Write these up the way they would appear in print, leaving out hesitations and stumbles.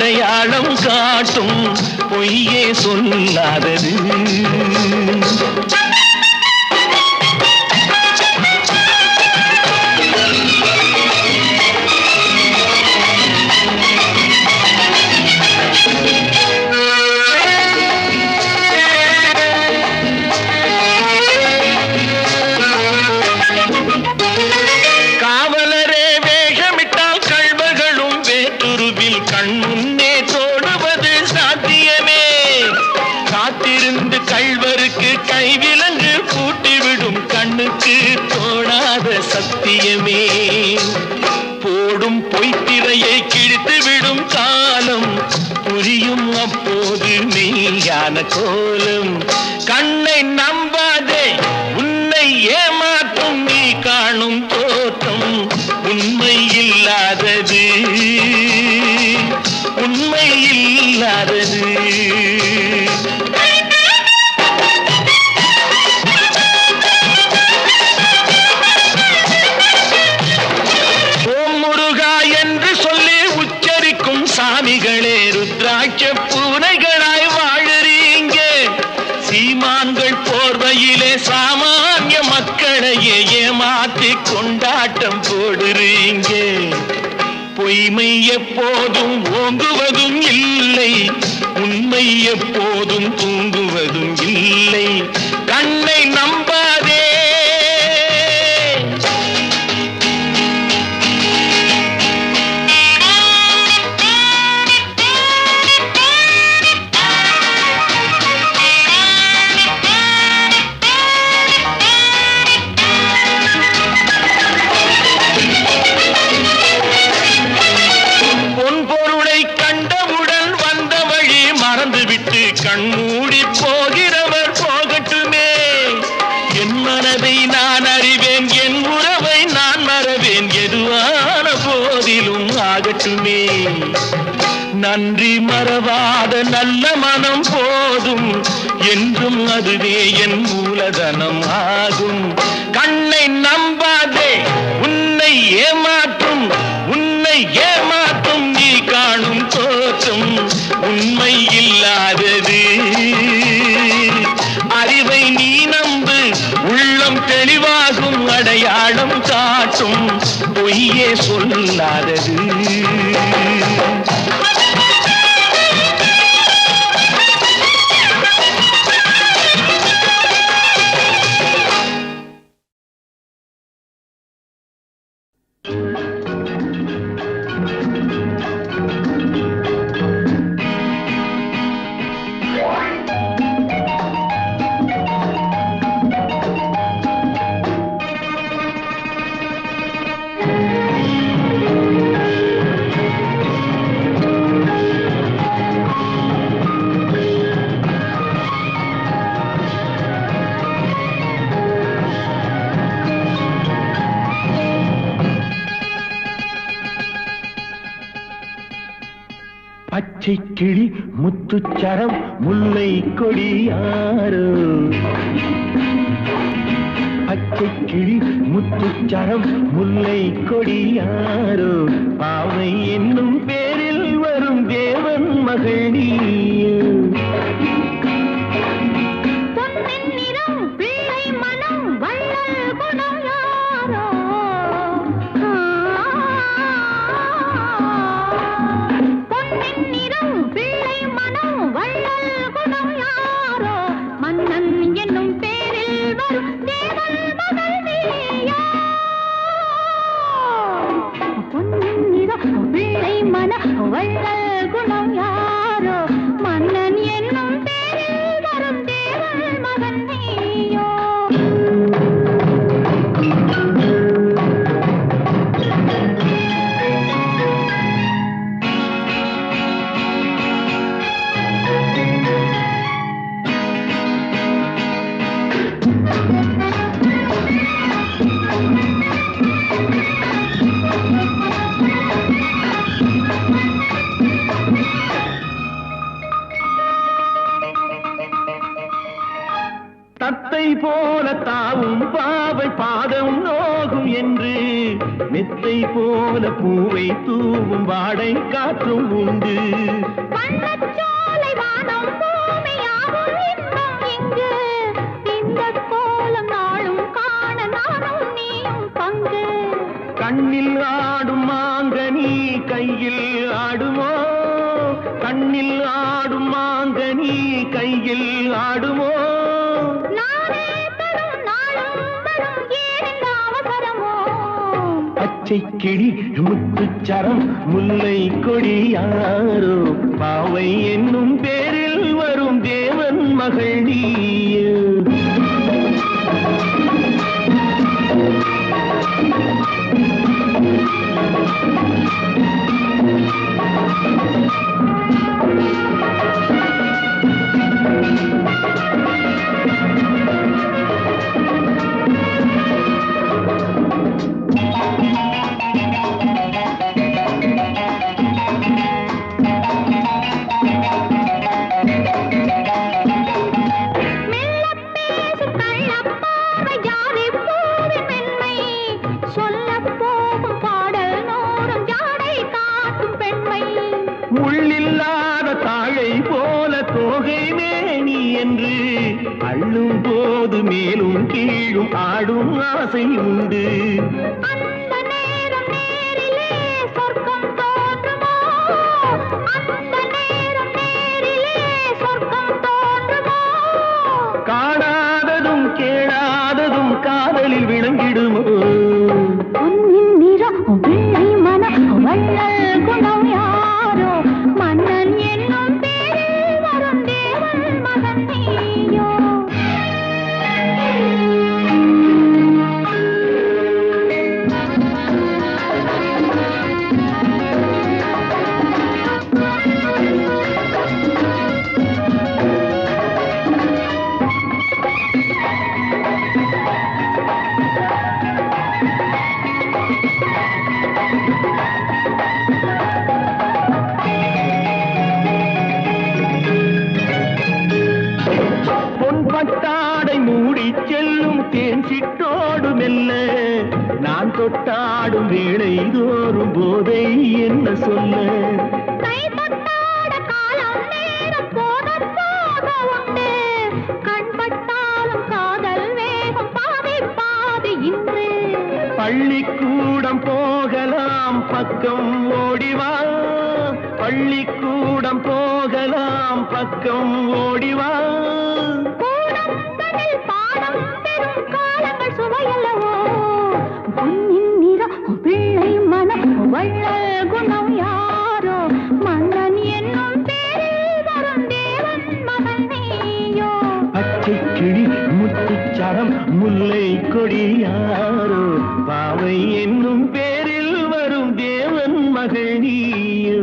அடையாளம் காட்டும் பொய்யே சொல்லாதது. கைவிலங்கு பூட்டிவிடும் கண்ணுக்கு தோணாத சத்தியமே. போடும் பொய்த்திரையை கிழித்துவிடும் காலம் புரியும் அப்போது மெய்யான கோலம். கண்ணை நம்பாதே, உன்னை ஏமாற்றும் நீ காணும் தோற்றம் உண்மை இல்லாதது, உண்மை இல்லாதது. சாமிகளே ருத்ராட்ச பூனைகளாய் வாழறீங்க. சீமான்கள் போர்வையிலே சாமானிய மக்களையே ஏமாற்றி கொண்டாட்டம் போடுறீங்க. பொய்மை எப்போதும் ஓங்குவதும் இல்லை, உண்மை எப்போதும் தூங்குவதும் இல்லை. கண்ணை நம்பாதே. கண்மூடி போகிறவர் போகட்டுமே. என் மனதை நான் அறிவேன், என் உறவை நான் மறவேன், எதுவான போதிலும் ஆகட்டுமே. நன்றி மறவாத நல்ல மனம் போதும், என்றும் அதுவே என் மூலதனம் ஆகும். கண்ணை நம்பாதே, உன்னை ஏமாற்றும், உன்னை ஏமாற்றும் நீ காணும் தோற்றம் உண்மை இல்லாதது. அறிவை நீ நம்பு, உள்ளம் தெளிவாகும், அடையாளம் காட்டும் பொய்யே சொல்லாதது. பச்சை கிளி முத்துச்சரம் முல்லை கொடியாரோ. பச்சை கிளி முத்துச்சரம் முல்லை கொடியாரோ. பாவை என்னும் பேரில் வரும் தேவன் மகள் நீயோ. தத்தை போல தாவும் பாவை பாதம் நோகும் என்று மெத்தை போல பூவை தூவும் வாடை காற்றும் உண்டு. வண்ணச்சோலை வானம் பூமியாகும் இன்பம் இங்கு. இந்த கோலம் நாளும் காண நானும் நீயும் பங்கு. கண்ணில் ஆடும் மாங்கனி கையில் ஆடுமோ, கண்ணில் ஆடும் மாங்கனி கையில் ஆடுமோ. நானே தரும் நாளும் வரும் ஏன் அவசரமோ. பச்சை கிளி முத்துச்சரம் முல்லை கொடி யாரோ, பாவை என்னும் பேரில் வரும் தேவன் மகள் நீயோ. முள்ளில்லாத தாழை போல தோகை மேனி என்று அள்ளும் போது மேலும் கீழும் ஆடும் ஆசை உண்டு. அந்த நேரம் நேரிலே சொர்க்கம் தோன்றுமோ, அந்த நேரம் நேரிலே சொர்க்கம் தோன்றுமோ. காணாததும் கேளாததும் காதலில் விளங்கிடுமோ. பொன்னின் நிறம் வெள்ளை மனம் வள்ளல் குணம் யாரோ, மன்னன் என்னும் பேரில் வரும் தேவன் மகன் நீயோ. பொன்பட்டாடை மூடி செல்லும் தேன் சிட்டோடு மெல்ல, நான் தொட்டாடும் வேளை தோறும் போதை என்ன சொல்ல. கை தொட்டாட காலம் நேரம் போக போக உண்டு, கண் பட்டாலும் காதல் வேகம் பாதி பாதி இன்று. பள்ளிக்கூடம் போகலாம் பக்கம் ஓடிவா, பள்ளிக்கூடம் போகலாம் பக்கம் ஓடிவா. கூடங்களில் பாடம் பெறும் காலங்கள் சுவையல்லவோ. பொன்னின் நிறம் பிள்ளை மனம் வள்ளல் குணம் யாரோ, மன்னன் என்னும் பேரில் வரும் தேவன் மகன் நீயோ. பச்சை கிளி முத்துச்சரம் முல்லை கொடி யாரோ, பாவை என்னும் பேரில் வரும் தேவன் மகள் நீயோ.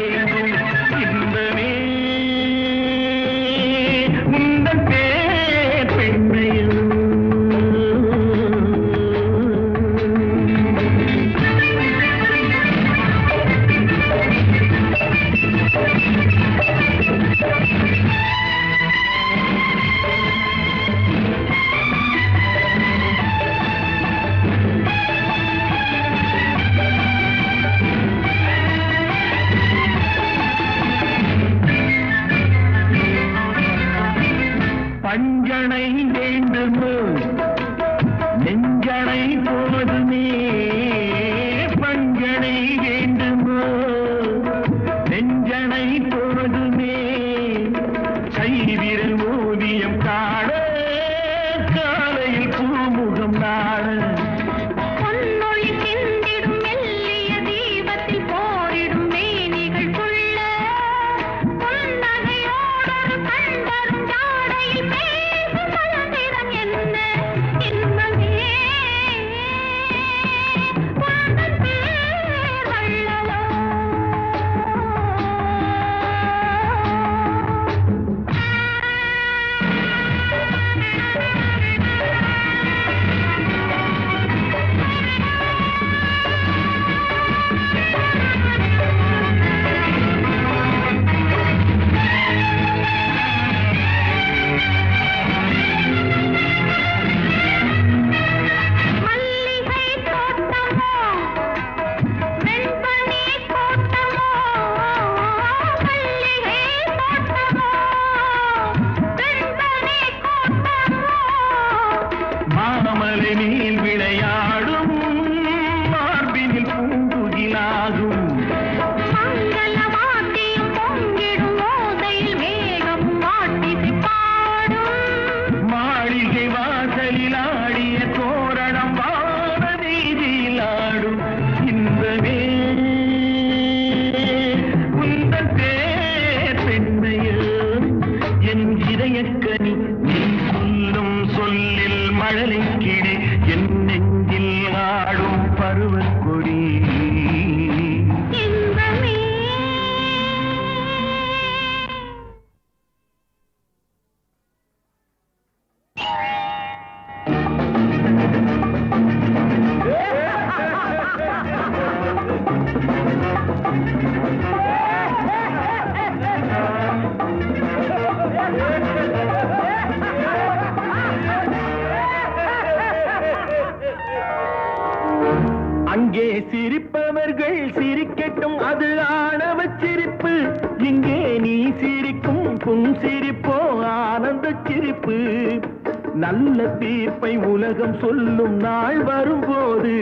ஏங்கும் இன்பமே உந்தன் பேர் பெண்மையில் பஞ்சனை வேண்டுமோ நெஞ்சனை போதுமே பஞ்சனை வேண்டுமோ நெஞ்சனை போதுமே கைவிரல் ஓவியம் காண காலையில் பூமுகம் நாட பொன்னொழி சிந்திடும் மெல்லிய தீபத்தில் போரிடும் மேனிகள் கொள்ள பொன்னகையோடொரு கண்வரும் ஜாடையில் பேசும் மலர்ந்திடம் என்ன இன்பமே உந்தன் பேர் வள்ளலோ மல்லிகை தோட்டமோ வெண்பனி தோட்டமோ மல்லிகை தோட்டமோ வெண்பனி தோட்டமோ மாமலை நீல் விளையாடும் மார்பினில் பூங்குகிலாகும் மங்கள வாத்தியம் பொங்கிடும் ஓசையில் மேகம் வாட்டிசை பாடும் மாளிகை வாசலில் ஆடிய தோரணம் வான வீதியில் ஆடும் இன்பமே உந்தன் பேர் பெண்மையில் என் இதயக்கனி நீ சொல்லும் சொல்லில் மழலை கிளி என் நெஞ்சில் ஆடும் பருவக் கொடி இன்பமே அங்கே சிரிப்பவர்கள் சிரிக்கட்டும் அது ஆணவச் சிரிப்பு இங்கே நீ சிரிக்கும் புன் சிரிப்போ ஆனந்தச் சிரிப்பு நல்ல தீர்ப்பை உலகம் சொல்லும் நாள் வரும்போது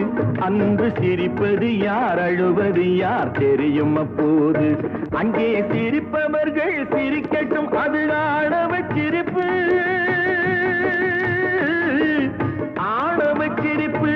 அன்று சிரிப்பது யார் அழுவது யார் தெரியும் அப்போது அங்கே சிரிப்பவர்கள் சிரிக்கட்டும் அது ஆணவச் சிரிப்பு ஆணவச் சிரிப்பு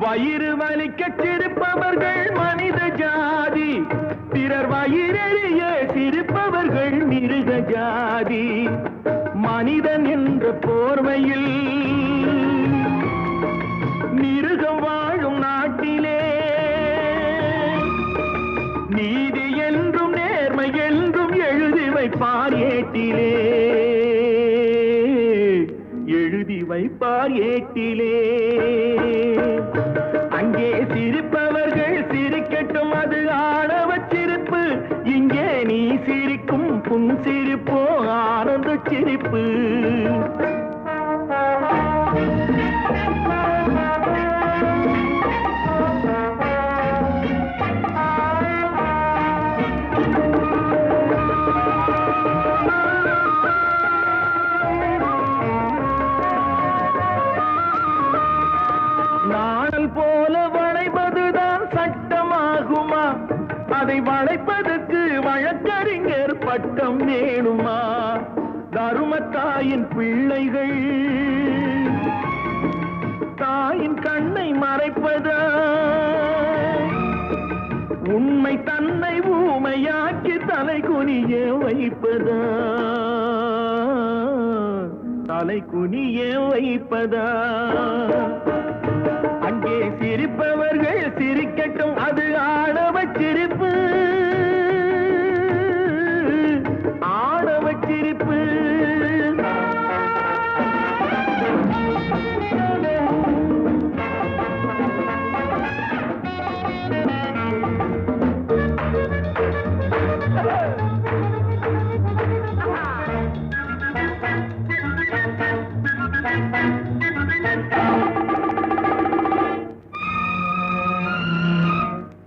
வயிறு வலிக்கச் சிரிப்பவர்கள் மனித ஜாதி பிறர் வயிறெறிய சிரிப்பவர்கள் மிருக ஜாதி மனிதன் என்ற போர்வையில் மிருகம் வாழும் நாட்டிலே நீதி என்றும் நேர்மை என்றும் எழுதி வைப்பார் ஏட்டிலே எழுதி வைப்பார் ஏட்டிலே அங்கே சிரிப்பவர்கள் சிரிக்கட்டும் அது ஆணவச் சிரிப்பு இங்கே நீ சிரிக்கும் புன் சிரிப்போ ஆனந்தச் சிரிப்பு நாணல் போல வளைவதுதான் சட்டமாகுமா அதை வளைப்பதற்கு வழக்கறிஞர் பட்டம் வேணுமா தருமத்தாயின் பிள்ளைகள் தாயின் கண்ணை மறைப்பதா உண்மை தன்னை ஊமையாக்கி தலை குனிய வைப்பதா தலை குனிய வைப்பதா அங்கே சிரிப்பவர்கள் சிரிக்கட்டும் அது ஆடவச் சிரிப்பு ஆடவச் சிரிப்பு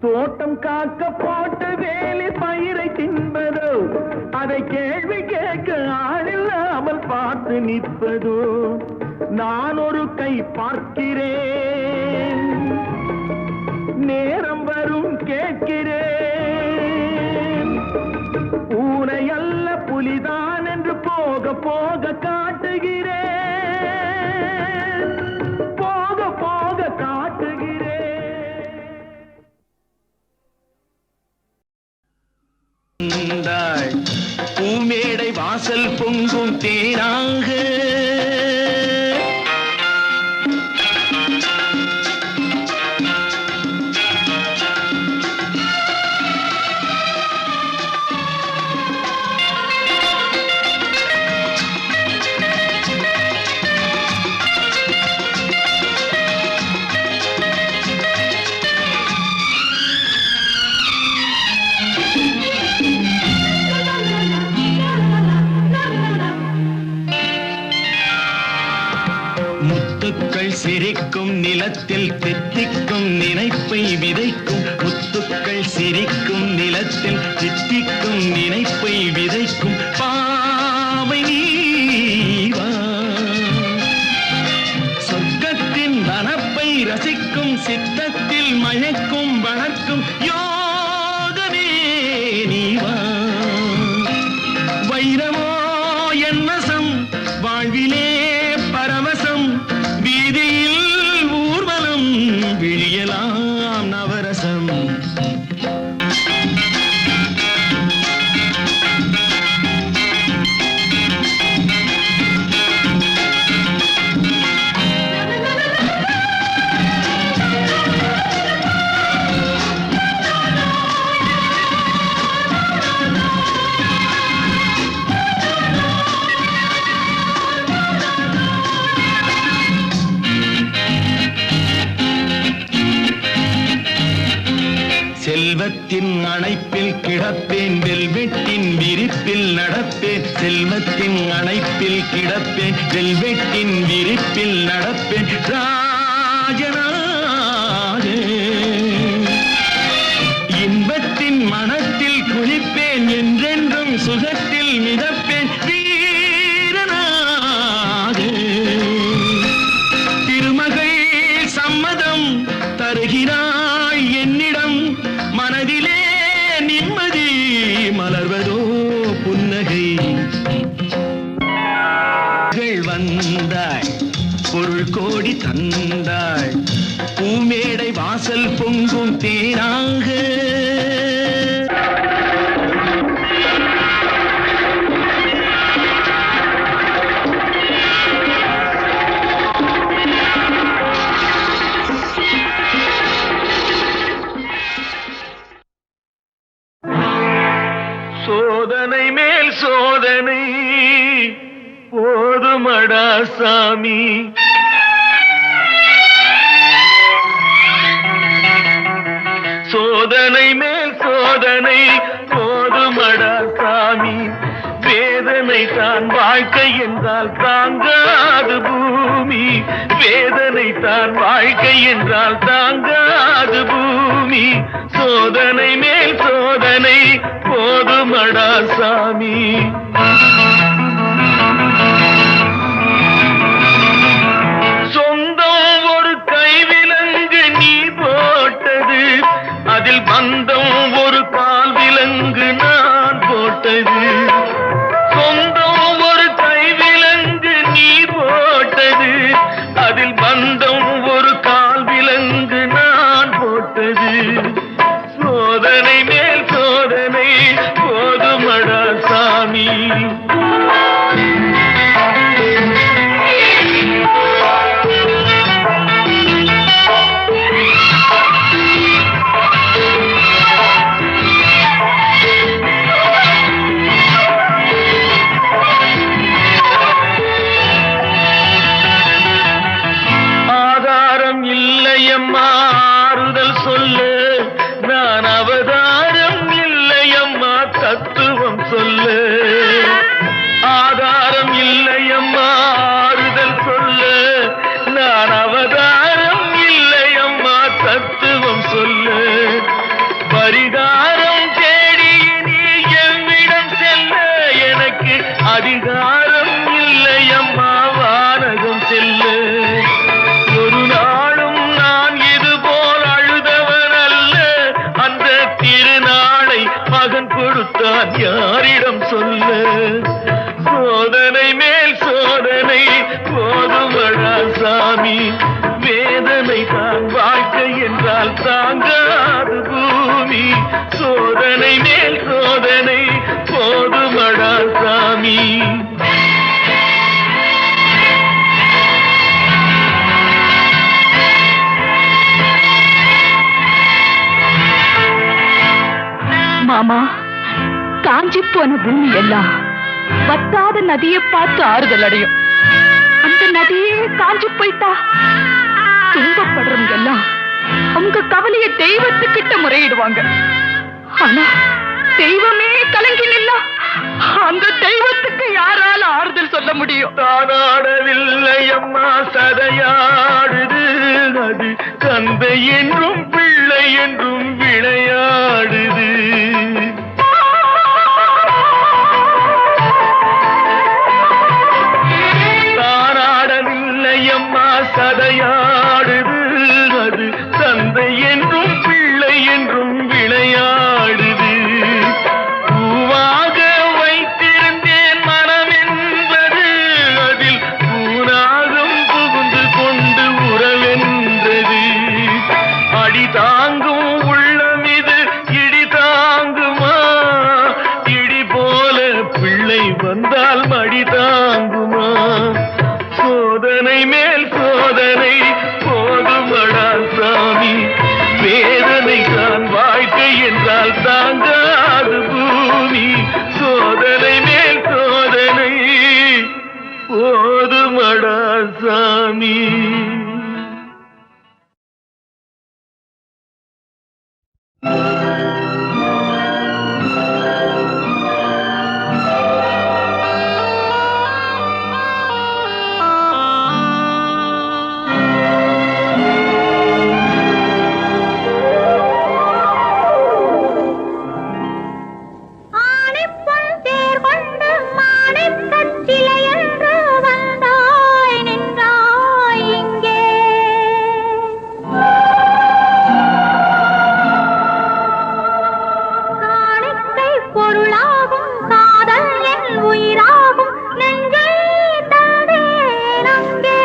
தோட்டம் காக்க போட்ட வேலி பயிரை தின்பதோ அதை கேள்வி கேட்க ஆளில்லாமல் பார்த்து நிற்பதோ நான் ஒரு கை பார்க்கிறேன் நேரம் வரும் கேட்கிறேன் பூனை அல்ல புலிதான் என்று போக போக காட்டுகிறேன் போக போக காட்டுகிறேன் பூமேடை வாசல் பொங்கும் தேனாக முத்துக்கள் சிரிக்கும் நிலத்தில் தித்திக்கும் நினைப்பை விதைக்கும் முத்துக்கள் சிரிக்கும் நிலத்தில் தித்திக்கும் நினைப்பை விதைக்கும் பாவை நீவா சொர்க்கத்தின் வனப்பை ரசிக்கும் சித்தத்தில் மயக்கும் வளர்க்கும் யோகமே நீவா வைரமோ என் வசம் வாழ்விலே பரவசம் வீதியில் ஊர்வலம் விழியலாம் நவரசம் செல்வத்தின் அணைப்பில் கிடப்பேன் வெல்வெட்டின் விரிப்பில் நடப்பேன் செல்வத்தின் அணைப்பில் கிடப்பேன் வெல்வெட்டின் விரிப்பில் நடப்பேன் ராஜனாக இன்பத்தின் மனத்தில் குளிப்பேன் என்றென்றும் சுகத்தில் மிதப்பேன் வீரனாக திருமகள் சம்மதம் தருகிறாய் என்னிடம் மனதிலே நிம்மதி மலர்வதோ புன்னகை வந்தாய் பொருள் கோடி தந்தாய் பூமேடை வாசல் பொங்கும் தேனாக சோதனை மேல் சோதனை போதுமடா சாமி சோதனை மேல் சோதனை போதுமடா சாமி வேதனை தான் வாழ்க்கை என்றால் தாங்காது பூமி வேதனை தான் வாழ்க்கை என்றால் தாங்காது பூமி சோதனை மேல் சோதனை போதுமடா சாமி சொந்தம் ஒரு கைவிலங்கு நீ போட்டது அதில் பந்தம் ஒரு கால் விலங்கு நான் போட்டது சொந்தம் ஒரு கைவிலங்கு நீ போட்டது அதில் பந்தம் ஒரு கால் சோதனை மேல் சோதனை போதுமடா சாமி. ஆதாரம் இல்லையம்மா ஆறுதல் சொல்லு, நான் அவதாரம் இல்லையம்மா தத்துவம் சொல்லு. ஆதாரம் இல்லையம்மா ஆறுதல் சொல்லு, நான் அவதாரம் இல்லையம்மா தத்துவம் சொல்லு. பரிகாரம் தேடி நீ எவ்விடம் செல்ல, எனக்கு அதிகாரம் இல்லையம்மா வானகம் செல்லு. ஒரு நாளும் நான் இது போல் அழுதவன் அல்ல, அந்த திருநாளை மகன் கொடுத்தான் யாரிடம் சொல்லு. சோதனை மேல் சோதனை போதுமடா சாமி, வேதனை தான் வாழ்க்கை என்றால் தாங்காது பூமி. சோதனை மேல் சோதனை போதுமடா சாமி. மாமா, காஞ்சி போன பூமி எல்லாம் வத்தாத நதியை பார்த்து ஆறுதல் அடையும். அந்த நதியே காஞ்சி போயிட்டா துன்பப்படுறவங்க எல்லாம் அவங்க கவலைய தெய்வத்துக்கிட்ட முறையிடுவாங்க. ஆனா தெய்வமே கலங்கி நின்னா அந்த தெய்வத்துக்கு யாரால ஆறுதல் சொல்ல முடியும்? தானாடவில்லை அம்மா சதையாடுது, அது தந்தை என்றும் பிள்ளை என்றும் விளையாடுது. தானாடவில்லை அம்மா சதையாடுது, அது தந்தை என்றும் பிள்ளை என்றும் விளையாடுது. பூவாக வைத்திருந்தேன் மனம் என்பது, அதில் பூனாகம் புகுந்து கொண்டு உறவென்றது. அடி தாங்கும் உள்ளம் இது இடி தாங்குமா? இடி போல பிள்ளை வந்தால் மடி தாங்குமா? சோதனை மேல் சோதனை போதுமடா சாமி, வேதனை தான் வாழ்க்கை என்றால் தாங்காது பூமி. சோதனை மேல் சோதனை போதுமடா சாமி. ஆணிப்பொன் தேர் கொண்டு மாணிக்கச் சிலையன்று வந்தாய் நின்றாய் இங்கே. காணிக்கை பொருளாகும் காதல் என் உயிராகும் நெஞ்சை தந்தேன் அங்கே.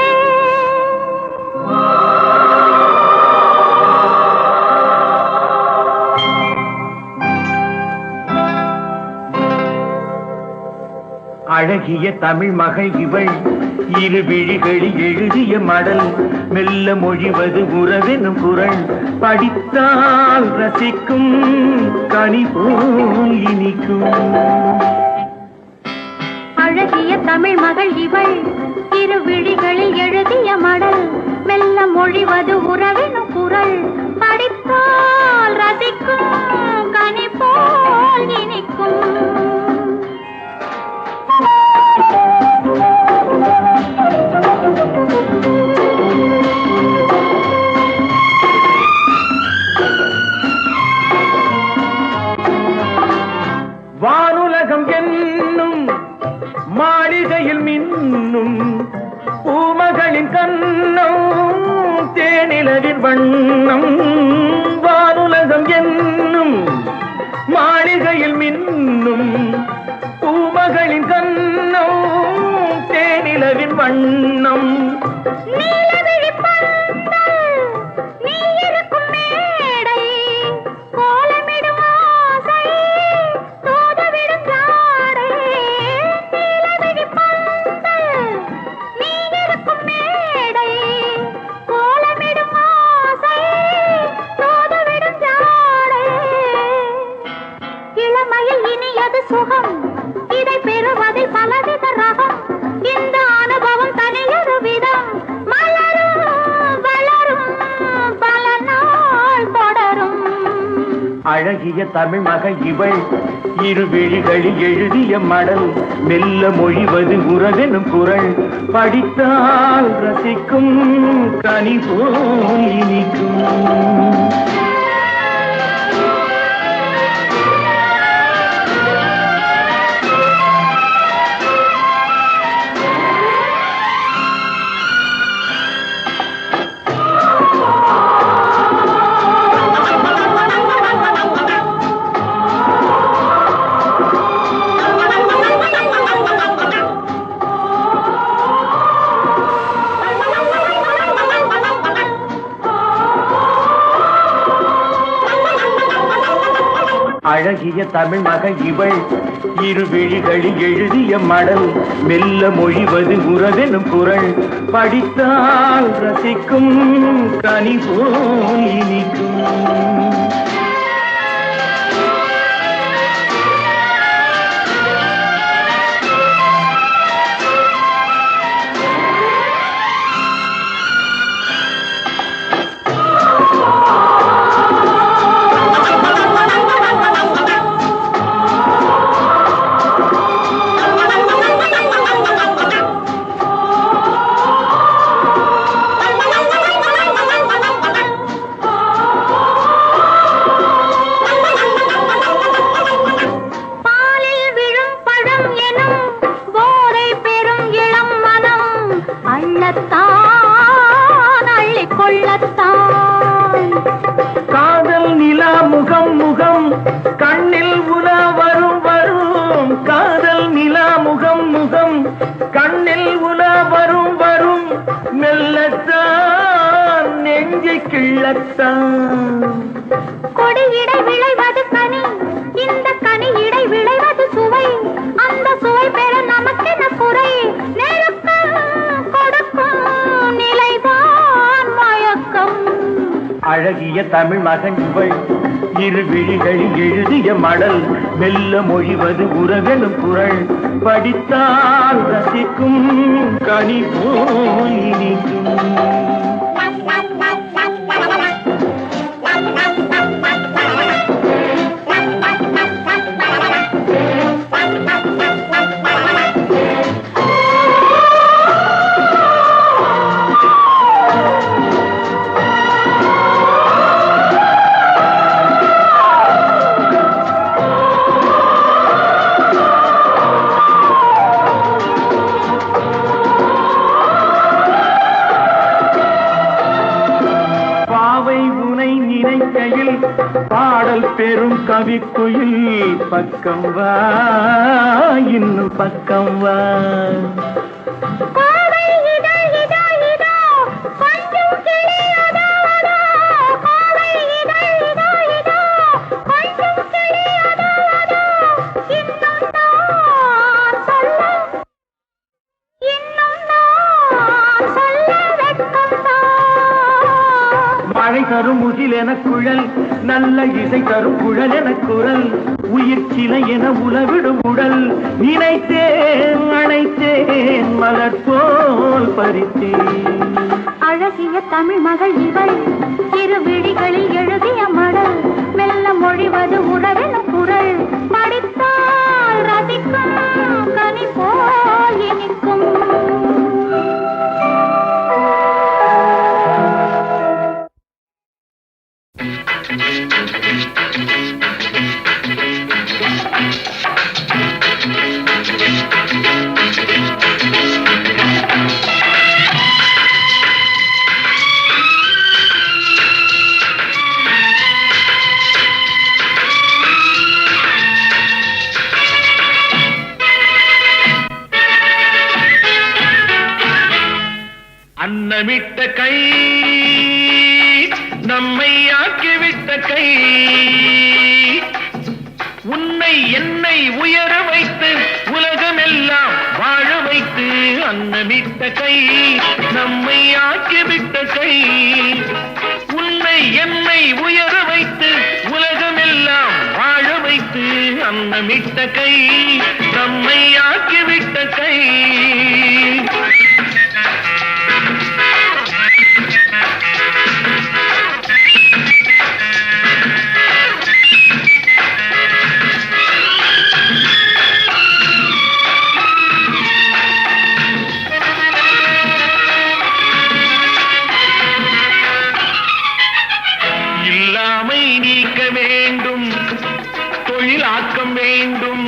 அழகிய தமிழ் மகள் இவள், இரு விழிகளில் எழுதிய மடல், மெல்ல மொழிவது உறவெனும் குரல். படித்தால் ரசிக்கும் கனி போல் இனிக்கும். அழகிய தமிழ் மகள் இவள், இரு விழிகளில் எழுதிய மடல், மெல்ல மொழிவது உறவினும் குரல். படித்தால் ரசிக்கும் கனி போல் இனிக்கும். வானுலகம் என்னும் மாளிகையில் மின்னும் பூமகளின் கண்ணம் தேனிலவின் வண்ணம். வானுலகம் என்னும் மாளிகையில் மின்னும் பூமகளின் கண்ணம் தேனிலவின் வண்ணம். நீலவிழிப்பந்தல் நீ இருக்கும் மேடை, கோலமிடும் சுகம் இதை பெறுவதில் பலவித ரகம் இந்த அனுபவம் தனியொரு விதம் மலரும் வளரும் பல நாள் தொடரும் அழகிய தமிழ் மகள் இவள் இரு விழிகளில் எழுதிய மடல் மெல்ல மொழிவது உறவெனும் குரல் படித்தால் ரசிக்கும் கனி போல் இனிக்கும் அழகிய தமிழ் மகள் இவள் இரு விழிகளில் எழுதிய மடல் மெல்ல மொழிவது உறவெனும் குரல் படித்தால் ரசிக்கும் கனி போல் இனிக்கும் காதல் நிலா முகம் முகம் கண்ணில் உலா வரும் வரும் காதல் நிலா முகம் முகம் கண்ணில் உலா வரும் வரும் மெல்லத்தான் நெஞ்சை கிள்ளத்தான் கொடியிடை விளைவது கனி இந்த கனி இடை விளைவது சுவை அந்த சுவை பெற நமக்கென குறை நெருக்கம் கொடுக்கும் நிலைதான் மயக்கம் அழகிய தமிழ் மகன் இவள் இரு விழிகளில் எழுதிய மடல் மெல்ல மொழிவது உறவெனும் குரல் படித்தால் ரசிக்கும் கனி போல் இனிக்கும் பாடல் பெரும் கவிக்குயில் பக்கம் வா இன்னும் பக்கம் வா மழை தரும் முகில் என குழல் நல்ல இசை தரும் குழல் என குரல் உயிர் சிலை என உலவிடும் உடல் நினைத்தேன் அணைத்தேன் மலர் போல் பறித்தேன் அழகிய தமிழ் மகள் இவள் இரு விழிகளில் எழுதிய மடல் மெல்ல மொழிவது உறவென குரல் படித்தால் ரசிக்கும் கனி போல் இனிக்கும் அன்னமிட்ட கை நம்மை ஆக்கிவிட்ட கை உன்னை என்னை உயர வைத்து உலகமெல்லாம் வாழ வைத்து அன்னமிட்ட கை நம்மை ஆக்கிவிட்ட கை உன்னை என்னை உயர வைத்து உலகமெல்லாம் வாழ வைத்து அன்ன அன்னமிட்ட கை நம்மை ஆக்கிவிட்ட கை. தொழிலாக்கம் வேண்டும்,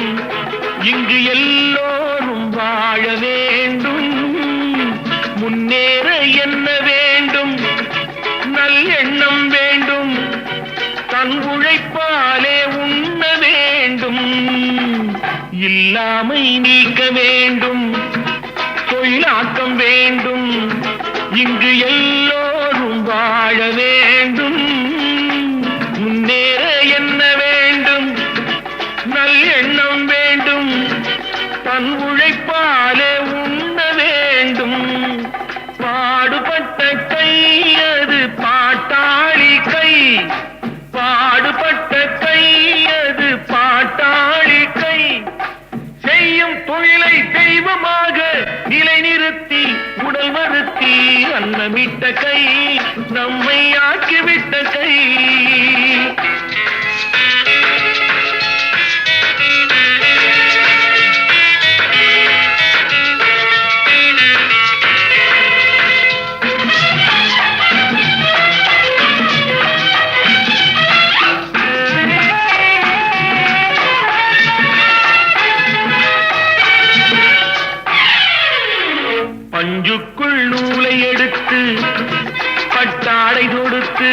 இங்கு எல்லோரும் வாழ வேண்டும். முன்னேற என்ன வேண்டும், நல்லெண்ணம் வேண்டும், தன் உழைப்பாலே உண்ண வேண்டும். இல்லாமை நீக்க வேண்டும், தொழிலாக்கம் வேண்டும், இங்கு எல்லோரும் வாழ வேண்டும். முன்னேற என்ன வேண்டும், நல்லெண்ணம் வேண்டும், தன் உழைப்பாலே உண்ண வேண்டும். பாடுபட்ட கை அது பாட்டாளி கை, பாடுபட்ட கை அது பாட்டாளி கை. செய்யும் தொழிலை தெய்வமாக நிலைநிறுத்தி உடல் வருத்தி அன்னமிட்ட கை நம்மை ஆக்கிவிட்ட கை. பஞ்சுக்குள் நூலை எடுத்து பட்டாடை தொடுத்து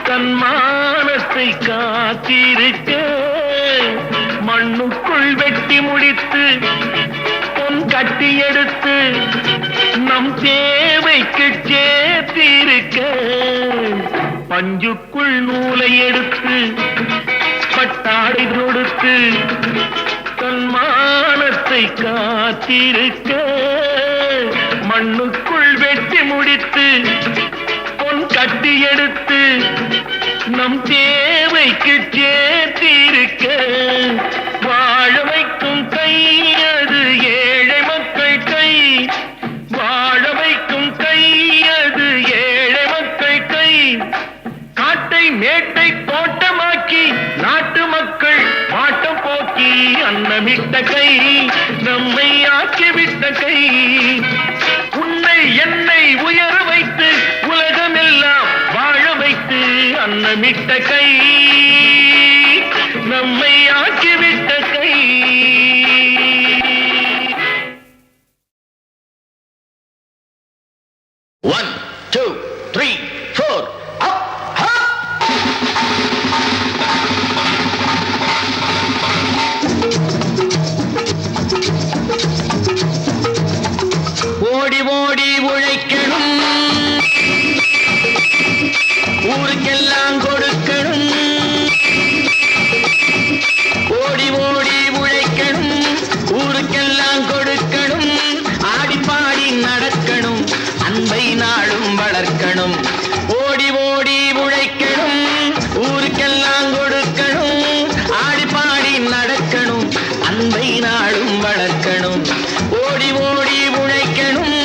தன் மானத்தை காத்திருக்க, மண்ணுக்குள் வெட்டி முடித்து பொன் கட்டி எடுத்து நம் தேவைக்கு சேர்த்திருக்க. பஞ்சுக்குள் நூலை எடுத்து பட்டாடை தொடுத்து தன் மானத்தை காத்திருக்க, மண்ணுக்குள் வெட்டி முடித்து பொன் கட்டி எடுத்து நம் தேவைக்கு சேர்த்திருக்க. வாழ வைக்கும் கை அது ஏழை மக்கள் கை, வாழ வைக்கும் கை அது ஏழை மக்கள் கை. காட்டை மேட்டை தோட்டமாக்கி நாட்டு மக்கள் பாட்டம் போக்கி அன்னமிட்ட கை நம்மை ஆக்கிவிட்ட கை. உன்னை என்னை உயர வைத்து உலகமெல்லாம் வாழ வைத்து அன்னமிட்ட கை நம்மை ஆக்கிவிட்ட கை. One, two, three, four, up, up. ஓடி ஓடி உழைக்கணும், ஊருக்கெல்லாம் கொடுக்கணும். ஓடி ஓடி உழைக்கணும், ஊருக்கெல்லாம் கொடுக்கணும். ஆடி பாடி நடக்கணும், அன்பை நாளும் வளர்க்கணும். ஓடி ஓடி உழைக்கணும், ஊருக்கெல்லாம் கொடுக்கணும். ஆடி பாடி நடக்கணும், அன்பை நாளும் வளர்க்கணும். ஓடி ஓடி உழைக்கணும்.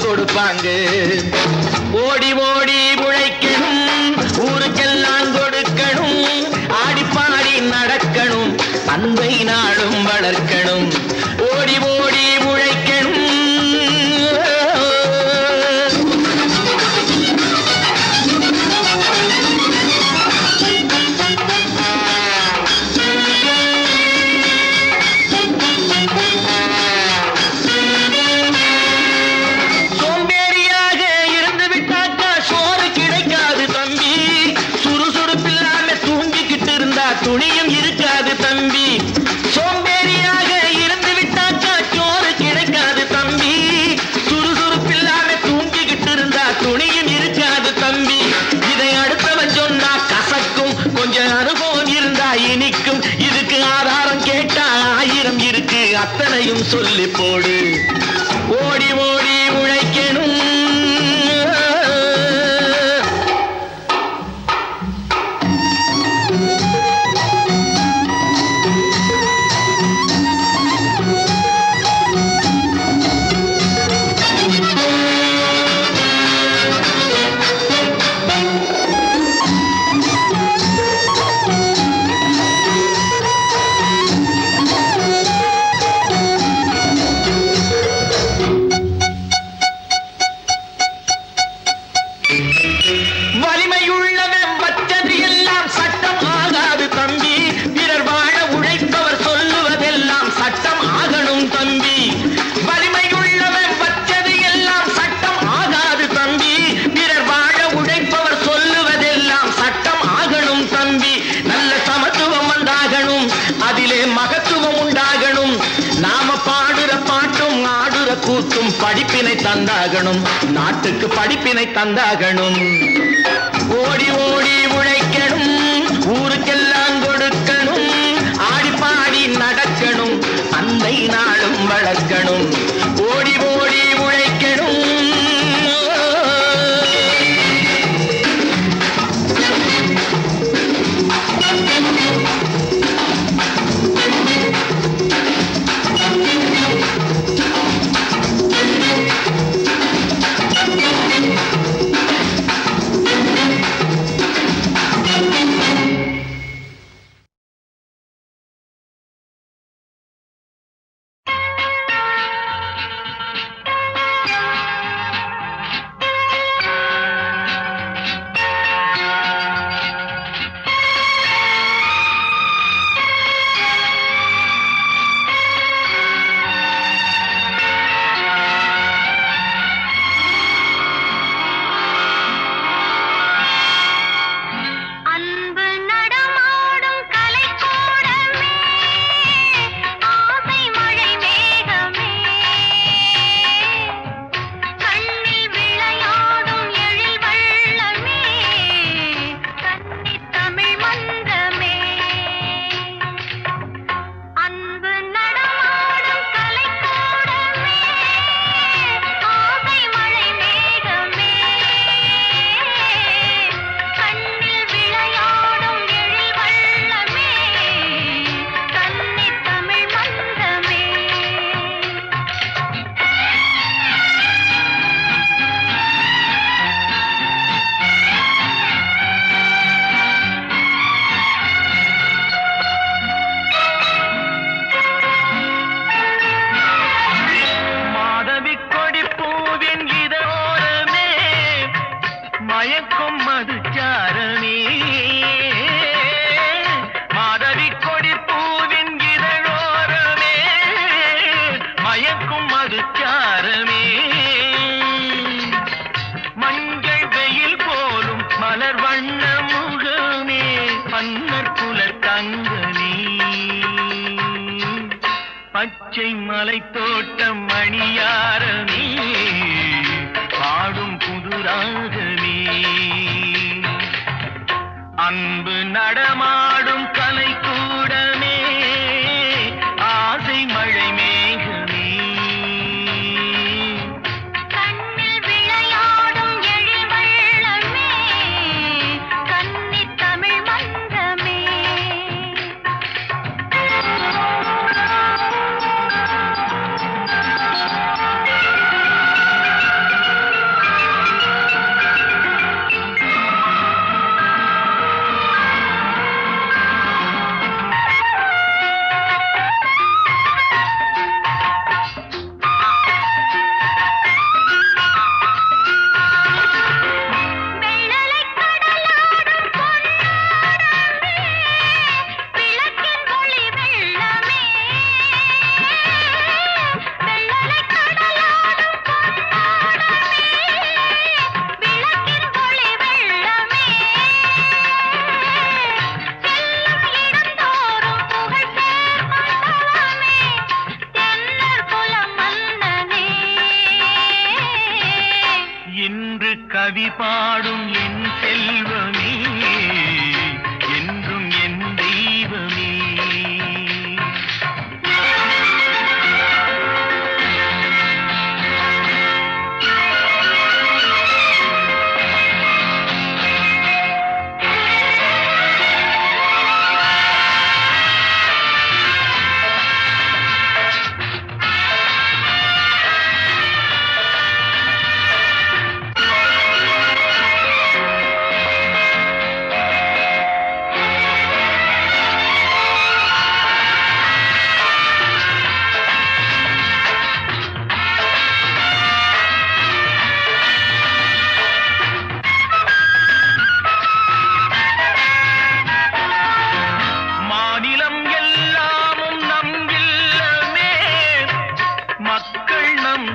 கொடுப்பாங்க. ஓடி ஓடி உழைக்கணும், ஊருக்கெல்லாம் கொடுக்கணும், ஆடிப்பாடி நடக்கணும், அன்பை நாளும் வளர்க்கணும். ஓடி ஓடி உழைக்கணும். சோம்பேறியாக இருந்து விட்டாக்கா சோறு கிடைக்காது தம்பி. சுறுசுறுப்பில்லாம தூங்கிக்கிட்டு இருந்தா துணியும் இருக்காது தம்பி. சோம்பேறியாக இருந்து விட்டாக்கா சோறு கிடைக்காது தம்பி. சுறுசுறுப்பில்லாம தூங்கிக்கிட்டு இருந்தா துணியும் இருக்காது தம்பி. இதை அடுத்தவன் சொன்னா கசக்கும், கொஞ்சம் அனுபவம் இருந்தா இனிக்கும். இதுக்கு ஆதாரம் கேட்டா 1000 இருக்கு, அத்தனையும் சொல்லி போடு. ஓடி ஓடி உழைக்கணும். வலிமையுள்ளவன் வச்சது எல்லாம் சட்டம் ஆகாது தம்பி. பிறர் வாழ உழைப்பவர் சொல்லுவதெல்லாம் சட்டம் ஆகணும் தம்பி. வலிமையுள்ளவன் வச்சது எல்லாம் சட்டம் ஆகாது தம்பி. பிறர் வாழ உழைப்பவர் சொல்லுவதெல்லாம் சட்டம் ஆகணும் தம்பி. நல்ல சமத்துவம் உண்டாகணும், அதிலே மகத்துவம் உண்டாகணும். நாம பாடுற பாட்டும் ஆடுற கூத்தும் படிப்பினை தந்தாகணும், நாட்டுக்கு படிப்பினை தந்தாகணும். ஓடி ஓடி உழைக்கணும், ஊருக்கெல்லாம் கொடுக்கணும், ஆடிப்பாடி நடக்கணும், அன்னை நாளும் வளர்க்கணும். ஓடி ஓடி உழைக்கணும். பச்சை மலை தோட்டம் மணியாரமே பாடும் புதுராகமே அன்பு நடமாடும் கலை கூடமே ஆசை மழை மேகமே கண்ணில் விளையாடும் எழில் வெள்ளமே கன்னி தமிழ் மன்றமே கவி பாடும் என் செல்வமே என்றும் என் தெய்வமே.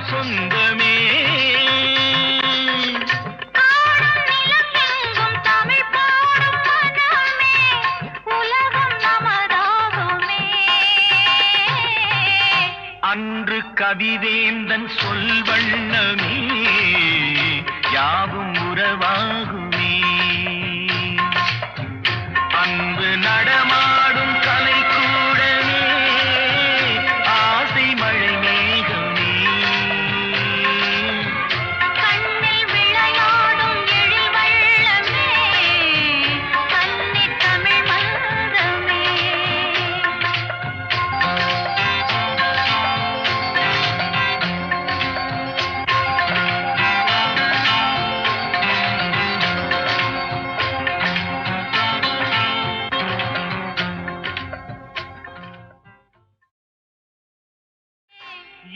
சொந்தமே தமிழ் பாடும் மனமே உலகம் நமதாகுமே. அன்று கவிவேந்தன் சொல் வண்ணமே யாவும் உறவாகுமே. அன்பு நடமாடும் கலை கூடமே ஆசை மழை மேகமே. கண்ணில் விளையாடும் எழில் வள்ளமே கன்னித் தமிழ் மன்றமே.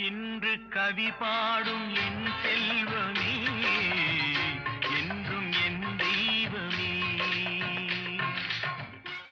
இன்று கவி பாடும் என் செல்வமே